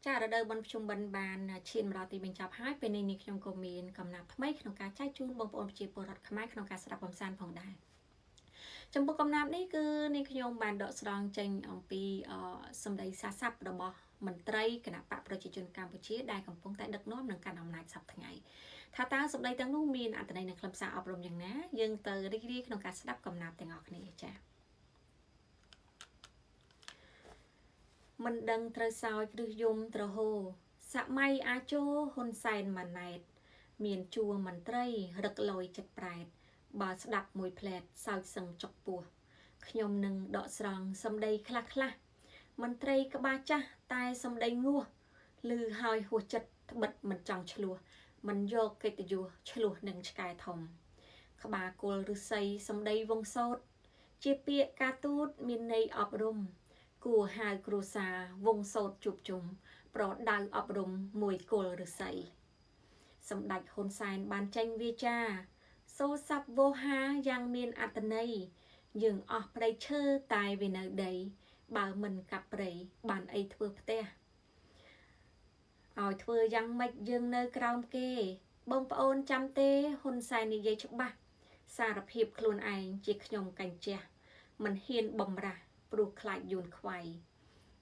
ចារដូវបុណ្យភ្ជុំបិណ្ឌបានឈានមកដល់ទីបញ្ចប់ហើយពេលនេះខ្ញុំក៏មានកំណត់ថ្មីក្នុងការចែកជូនបងប្អូនប្រជាពលរដ្ឋខ្មែរក្នុងការស្ដាប់កំសាន្តផងដែរចំពោះកំណាព្យនេះគឺនេះខ្ញុំបានដកស្រង់ចេញអំពីសម្ដីសារស័ព្ទរបស់មន្ត្រីគណៈបកប្រជាជនកម្ពុជាដែលកំពុងតែដឹកនាំនឹងកាន់អំណាចសប្តាហ៍ថ្ងៃថាតើសម្ដីទាំងនោះមានអត្ថន័យនិងខ្លឹមសារអប់រំយ៉ាងណាយើងទៅរីករាយក្នុងការស្ដាប់កំណាព្យទាំងអស់គ្នាចា៎មិនដឹងត្រូវសោយគ្រឹះយំត្រហោសម័យអាចោហ៊ុនសែនម៉ាណែតមានជួរមន្ត្រីរឹកលយចិត្តប្រែតបើស្ដាប់មួយផ្លែតសោយសឹងចុកពោះខ្ញុំនឹងដកស្រង់សម្ដីខ្លះមន្ត្រីក្បាលចាស់តែសម្ដីងោះឮហើយហួសចិត្តត្បិតមិនចង់ឆ្លោះមិនយកកិត្តិយសឆ្លោះនឹងឆ្កែធំក្បាលគល់ឫស្សីសម្ដីវងសោតជាពាក្យការទូតមានន័យអប់រំគួរហៅគ្រួសារវងសោតជួបជុំប្រដៅអប់រំមួយគល់ឫស្សីសម្ដេចហ៊ុនសែនបានចេញវាចាសូរស័ព្ទវោហាយ៉ាងមានអត្ថន័យយើងអស់ប្តីឈើតែវានៅដីបើមិនកាប់ព្រៃបានអីធ្វើផ្ទះឲ្យធ្វើយ៉ាងម៉េចយើងនៅក្រោមគេបងប្អូនចាំទេហ៊ុនសែននិយាយច្បាស់សារភាពខ្លួនឯងជាខ្ញុំកាញ់ជះមិនហ៊ានបំរាស់ព្រោះខ្លាចយួនខ្វាយ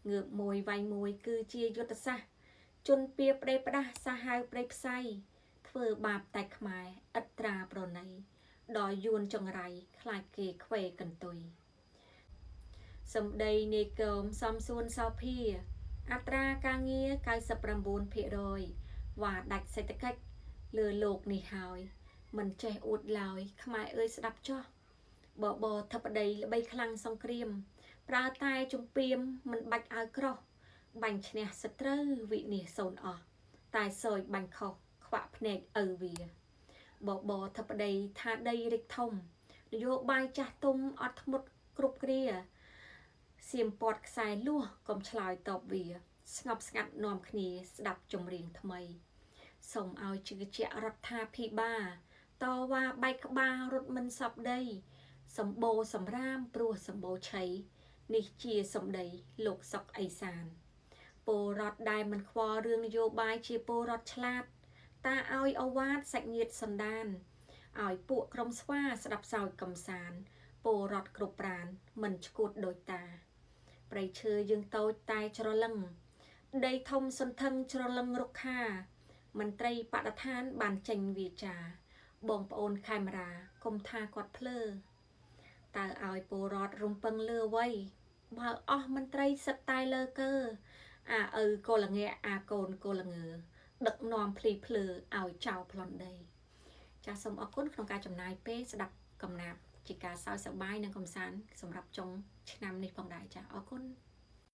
ងើបមួយវាយមួយគឺជាយុទ្ធសាស្ត្រជន់ពៀប្តីផ្ដាស់សាហាវព្រៃផ្សៃធ្វើបាបតែខ្មែរឥតត្រាប្រណីដល់យួនចង្រៃខ្លាចគេខ្វេកន្ទុយសម្ដីនេកោមសំសួនសោភាអត្រាការងារ 99% វ៉ាដាច់សេដ្ឋកិច្ចលើលោកនេះហើយមិនចេះអួតឡើយខ្មែរអើយស្ដាប់ចោះបបធិបតីល្បីខ្លាំងសង្គ្រាមប្រើតែជំពាមមិនបាច់ឲ្យក្រោះបាញ់ឈ្នះសត្រូវវិនិច្ឆ័យសូនអស់តែសយបាញ់ខុសខ្វាក់ភ្នែកឪវាបបធិបតីថាដីរិចធំនយោបាយចាស់ទុំអត់ធ្មត់គ្រប់គ្រាសៀមពាត់ខ្សែលួសកុំឆ្លើយតបវាស្ងប់ស្ងាត់នាំគ្នាស្ដាប់ចម្រៀងថ្មីសូមឲ្យជឿជាក់រដ្ឋាភិបាលតវ៉ាបែកក្បាលរត់មិនសពដីសម្បូរសម្រាមព្រោះសម្បូរឆៃនេះជាសម្ដីលោកសុកអេសានពលរដ្ឋដែលមិនខ្វល់រឿងនយោបាយជាពលរដ្ឋឆ្លាតតាឲ្យអវាទសាច់ញាតិសន្តានឲ្យពួកក្រុមស្វាស្ដាប់សោយកំសាន្តពលរដ្ឋគ្រប់ប្រានមិនឈួតដូចតាព្រៃឈើយើងតូចតែច្រឡឹងដីធំសន្ធឹងច្រឡឹងរុក្ខាមន្ត្រីបដិឋានបានចេញវាចាបងប្អូនខេមរាគុំថាគាត់ភ្លើតើឲ្យពលរដ្ឋរំពឹងលើអ្វីបើអស់មន្ត្រីសិតតែលើកើអាឪកូលងៈអាកូនកូលងើដឹកនាំភ្លីភ្លើឲ្យចៅប្លន់ដីចាសសូមអរគុណក្នុងការចំណាយពេលស្ដាប់កំណាព្យជាការសើចសប្បាយនិងកំសាន្តសម្រាប់ចុងឆ្នាំនេះផងដែរចាសអរគុណ